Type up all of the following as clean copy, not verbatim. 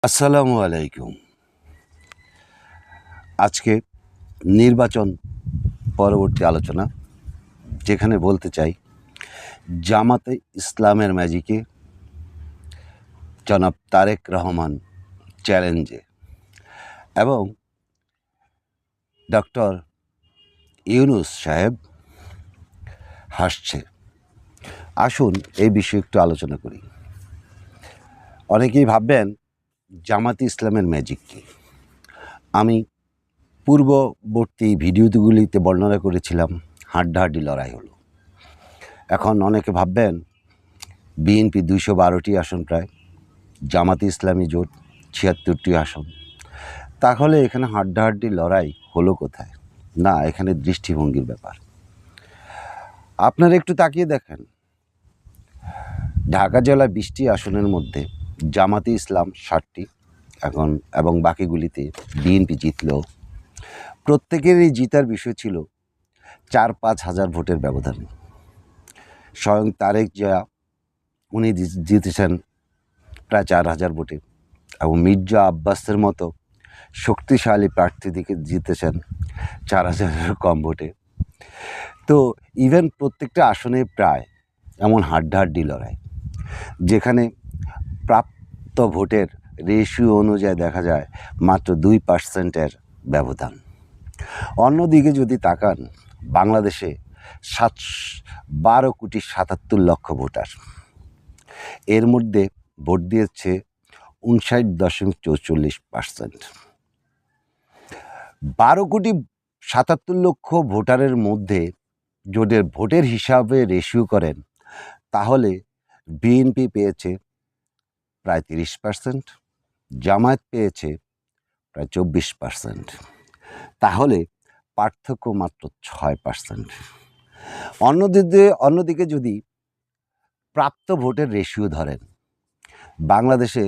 আসসালামু আলাইকুম। আজকে নির্বাচন পরবর্তী আলোচনা, যেখানে বলতে চাই জামাতে ইসলামের ম্যাজিকে জনাব তারেক রহমান চ্যালেঞ্জে এবং ডক্টর ইউনূস সাহেব হাসছে। আসুন এই বিষয়ে একটু আলোচনা করি। অনেকেই ভাববেন জামাতে ইসলামের ম্যাজিক কী। আমি পূর্ববর্তী ভিডিওগুলিতে বর্ণনা করেছিলাম হাড্ডাহাড্ডি লড়াই হলো। এখন অনেকে ভাববেন বিএনপি 212টি আসন প্রায়, জামাতে ইসলামী জোট 76টি আসন, তাহলে এখানে হাড্ডাহাড্ডি লড়াই হলো কোথায়? না, এখানে দৃষ্টিভঙ্গির ব্যাপার। আপনারা একটু তাকিয়ে দেখেন, ঢাকা জেলায় 20টি আসনের মধ্যে জামাতে ইসলাম 60টি এখন, এবং বাকিগুলিতে বিএনপি জিতলেও প্রত্যেকেরই জিতার বিষয় ছিল 4-5 হাজার ভোটের ব্যবধানে। স্বয়ং তারেক জিয়া উনি জিতেছেন প্রায় 4,000 ভোটে, এবং মির্জা আব্বাসের মতো শক্তিশালী প্রার্থী দিকে জিতেছেন 4,000-এরও কম ভোটে। তো ইভেন প্রত্যেকটা আসনে প্রায় এমন হাড্ডাহাড্ডি লড়াই, যেখানে প্রাপ্ত ভোটের রেশিও অনুযায়ী দেখা যায় মাত্র 2%-এর ব্যবধান। অন্যদিকে যদি তাকান, বাংলাদেশে 12,77,00,000 ভোটার, এর মধ্যে ভোট দিয়েছে 59.44%। 12,77,00,000 ভোটারের মধ্যে যদি ভোটের হিসাবে রেশিও করেন, তাহলে বিএনপি পেয়েছে প্রায় 30%, জামায়াত পেয়েছে প্রায় 24%। তাহলে পার্থক্য মাত্র 6%। অন্যদিকে যদি প্রাপ্ত ভোটের রেশিও ধরেন, বাংলাদেশে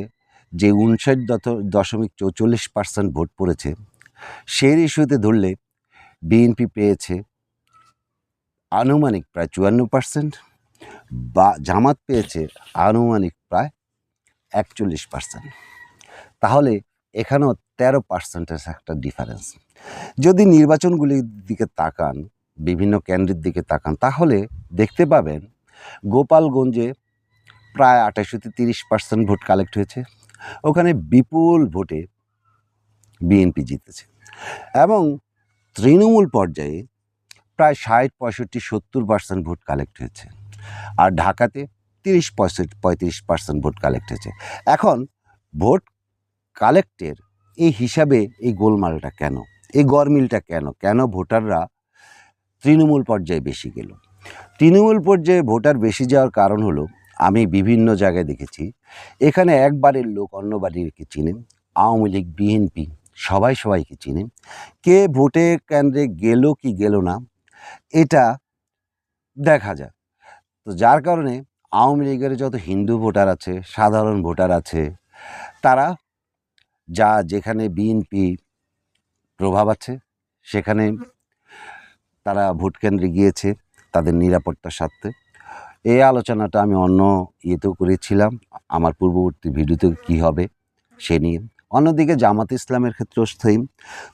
যে 59.44% ভোট পড়েছে, সেই রেশিওতে ধরলে বিএনপি পেয়েছে আনুমানিক প্রায় 54%, বা জামাত পেয়েছে আনুমানিক প্রায় 41%। তাহলে এখানেও 13%-এর একটা ডিফারেন্স। যদি নির্বাচনগুলির দিকে তাকান, বিভিন্ন কেন্দ্রের দিকে তাকান, তাহলে দেখতে পাবেন গোপালগঞ্জে প্রায় 28-30% ভোট কালেক্ট হয়েছে। ওখানে বিপুল ভোটে বিএনপি জিতেছে, এবং তৃণমূল পর্যায়ে প্রায় 60-65-70% ভোট কালেক্ট হয়েছে। আর ঢাকাতে 30-35% ভোট কালেক্ট হয়েছে। এখন ভোট কালেক্টের এই হিসাবে এই গোলমালটা কেন, এই গরমিলটা কেন ভোটাররা তৃণমূল পর্যায়ে বেশি গেল? তৃণমূল পর্যায়ে ভোটার বেশি যাওয়ার কারণ হলো, আমি বিভিন্ন জায়গায় দেখেছি, এখানে এক বাড়ির লোক অন্য বাড়িকে চিনে, আওয়ামী লীগ, বিএনপি সবাইকে চিনে। কে ভোটে কেন্দ্রে গেল কি গেল না, এটা দেখা যায়। তো যার কারণে আওয়ামী লীগের যত হিন্দু ভোটার আছে, সাধারণ ভোটার আছে, তারা যেখানে বিএনপি প্রভাব আছে, সেখানে তারা ভোট কেন্দ্রে গিয়েছে তাদের নিরাপত্তার স্বার্থে। এই আলোচনাটা আমি অন্য ইয়েতেও করেছিলাম, আমার পূর্ববর্তী ভিডিওতে কী হবে সে নিয়ে। অন্যদিকে জামাতে ইসলামের ক্ষেত্রেও সেম।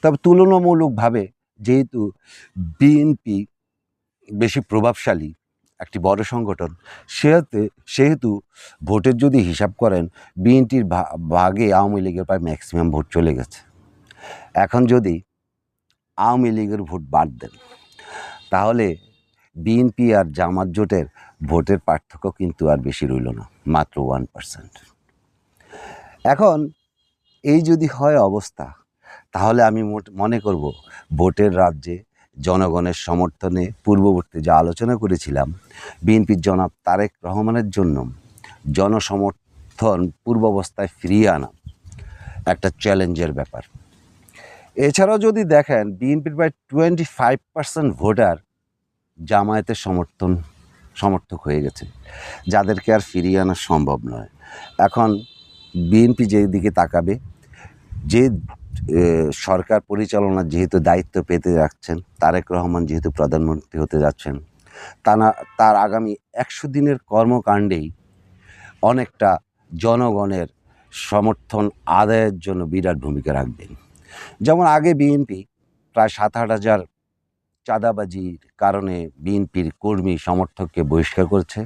তবে তুলনামূলকভাবে যেহেতু বিএনপি বেশি প্রভাবশালী একটি বড় সংগঠন, সেহেতু ভোটের যদি হিসাব করেন, বিএনপির ভাগে আওয়ামী লীগের প্রায় ম্যাক্সিমাম ভোট চলে গেছে। এখন যদি আওয়ামী লীগের ভোট বাদ দেন, তাহলে বিএনপি আর জামাত জোটের ভোটের পার্থক্য কিন্তু আর বেশি রইল না, মাত্র 1%। এখন এই যদি হয় অবস্থা, তাহলে আমি মনে করব ভোটের রাজ্যে জনগণের সমর্থনে পূর্ববর্তী যা আলোচনা করেছিলাম, বিএনপির জনাব তারেক রহমানের জন্য জনসমর্থন পূর্বাবস্থায় ফিরিয়ে আনা একটা চ্যালেঞ্জের ব্যাপার। এছাড়াও যদি দেখেন, বিএনপির প্রায় 25% ভোটার জামায়াতের সমর্থক হয়ে গেছে, যাদেরকে আর ফিরিয়ে আনা সম্ভব নয়। এখন বিএনপি যেদিকে তাকাবে, যে সরকার পরিচালনার যেহেতু দায়িত্ব পেতে যাচ্ছেন, তারেক রহমান যেহেতু প্রধানমন্ত্রী হতে যাচ্ছেন, তার আগামী 100 দিনের কর্মকাণ্ডেই অনেকটা জনগণের সমর্থন আদায়ের জন্য বিরাট ভূমিকা রাখবেন। যেমন আগে বিএনপি প্রায় 7-8 হাজার চাঁদাবাজির কারণে বিএনপির কর্মী সমর্থককে বহিষ্কার করেছে।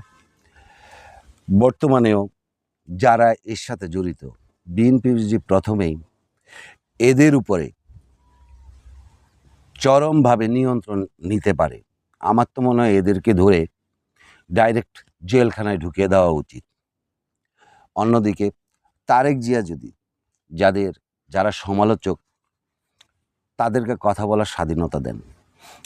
বর্তমানেও যারা এর সাথে জড়িত, বিএনপির যে প্রথমেই এদের উপরে চরমভাবে নিয়ন্ত্রণ নিতে পারে, আমার তো মনে হয় এদেরকে ধরে ডাইরেক্ট জেলখানায় ঢুকিয়ে দেওয়া উচিত। অন্যদিকে তারেক জিয়া যদি যারা সমালোচক তাদেরকে কথা বলার স্বাধীনতা দেন,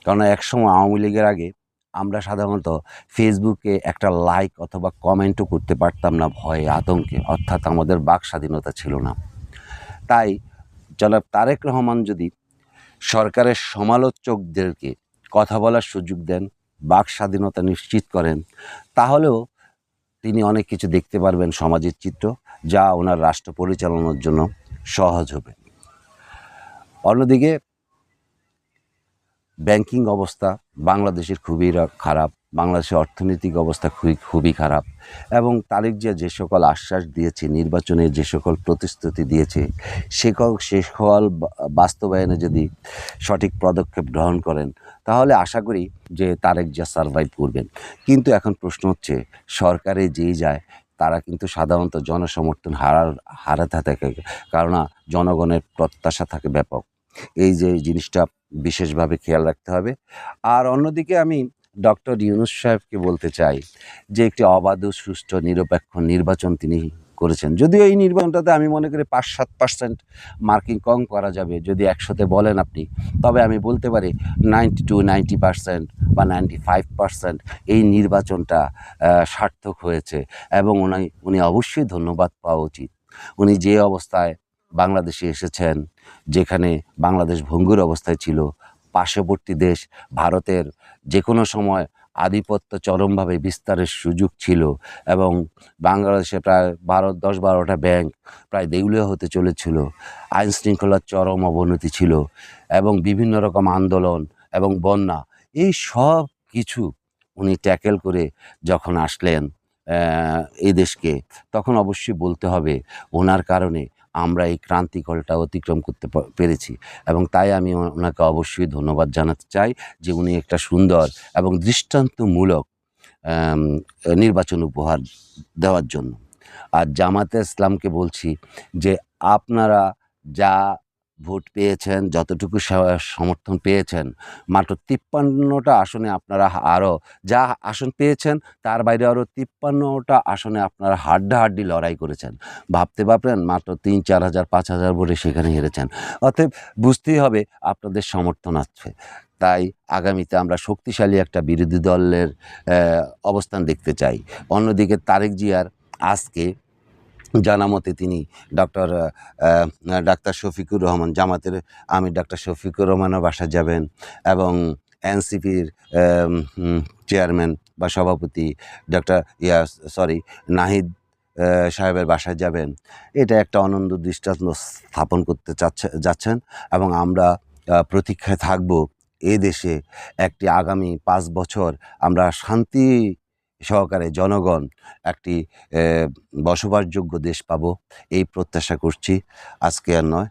কারণ একসময় আওয়ামী লীগের আগে আমরা সাধারণত ফেসবুকে একটা লাইক অথবা কমেন্টও করতে পারতাম না ভয়ে আতঙ্কে, অর্থাৎ আমাদের বাক স্বাধীনতা ছিল না। তাই জনাব তারেক রহমান যদি সরকারের সমালোচকদেরকে কথা বলার সুযোগ দেন, বাক স্বাধীনতা নিশ্চিত করেন, তাহলেও তিনি অনেক কিছু দেখতে পারবেন সমাজের চিত্র, যা ওনার রাষ্ট্র পরিচালনার জন্য সহজ হবে। অন্যদিকে ব্যাংকিং অবস্থা বাংলাদেশের খুবই খারাপ, বাংলাদেশের অর্থনৈতিক অবস্থা খুবই খারাপ, এবং তারেক জিয়া যে সকল আশ্বাস দিয়েছে, নির্বাচনে যে সকল প্রতিশ্রুতি দিয়েছে, সে সকল বাস্তবায়নে যদি সঠিক পদক্ষেপ গ্রহণ করেন, তাহলে আশা করি যে তারেক জিয়া সারভাইভ করবেন। কিন্তু এখন প্রশ্ন হচ্ছে, সরকারে যেই যায় তারা কিন্তু সাধারণত জনসমর্থন হারাতে থাকে, কারণ জনগণের প্রত্যাশা থাকে ব্যাপক। এই যে জিনিসটা বিশেষভাবে খেয়াল রাখতে হবে। আর অন্যদিকে আমি ডক্টর ইউনূস সাহেবকে বলতে চাই যে একটি অবাধ, সুষ্ঠু, নিরপেক্ষ নির্বাচন তিনি করেছেন। যদিও এই নির্বাচনটাতে আমি মনে করি 5-7% মার্কিং কম করা যাবে যদি 100-তে বলেন আপনি, তবে আমি বলতে পারি 90% বা 95% এই নির্বাচনটা সার্থক হয়েছে, এবং উনি অবশ্যই ধন্যবাদ পাওয়া উচিত। উনি যে অবস্থায় বাংলাদেশে এসেছেন, যেখানে বাংলাদেশ ভঙ্গুর অবস্থায় ছিল, পার্শ্ববর্তী দেশ ভারতের যে কোনো সময় আধিপত্য চরমভাবে বিস্তারের সুযোগ ছিল, এবং বাংলাদেশে প্রায় 10-12টা ব্যাংক প্রায় দেউলিয়া হতে চলেছিল, আইন শৃঙ্খলার চরম অবনতি ছিল, এবং বিভিন্ন রকম আন্দোলন এবং বন্যা, এই সব কিছু উনি ট্যাকেল করে যখন আসলেন এই দেশকে, তখন অবশ্যই বলতে হবে ওনার কারণে আমরা এই ক্রান্তিকলটা অতিক্রম করতে পেরেছি, এবং তাই আমি ওনাকে অবশ্যই ধন্যবাদ জানাতে চাই যে উনি একটা সুন্দর এবং দৃষ্টান্তমূলক নির্বাচন উপহার দেওয়ার জন্য। আর জামাতে ইসলামকে বলছি যে আপনারা যা ভোট পেয়েছেন, যতটুকু সমর্থন পেয়েছেন, মাত্র 53টা আসনে আপনারা আরও যা আসন পেয়েছেন তার বাইরে আরও 53টা আসনে আপনারা হাড্ডাহাড্ডি লড়াই করেছেন। ভাবতে পারবেন, মাত্র 3-4 হাজার 5 হাজার ভোটে সেখানে হেরেছেন। অতএব বুঝতেই হবে আপনাদের সমর্থন আছে। তাই আগামীতে আমরা শক্তিশালী একটা বিরোধী দলের অবস্থান দেখতে চাই। অন্যদিকে তারেক জিয়ার আজকে জানা মতে তিনি ডাক্তার শফিকুর রহমান, জামাতের আমির ডাক্তার শফিকুর রহমানের বাসায় যাবেন, এবং এনসিপির চেয়ারম্যান বা সভাপতি নাহিদ সাহেবের বাসায় যাবেন। এটা একটা অনন্য দৃষ্টান্ত স্থাপন করতে যাচ্ছেন, এবং আমরা প্রতীক্ষায় থাকব এই দেশে একটি আগামী 5 বছর আমরা শান্তি সহকারে জনগণ একটি বসবাসযোগ্য দেশ পাবো, এই প্রত্যাশা করছি। আজকে আর নয়।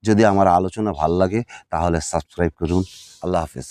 যদি আমার আলোচনা ভালো লাগে তাহলে সাবস্ক্রাইব করুন। আল্লাহ হাফেজ।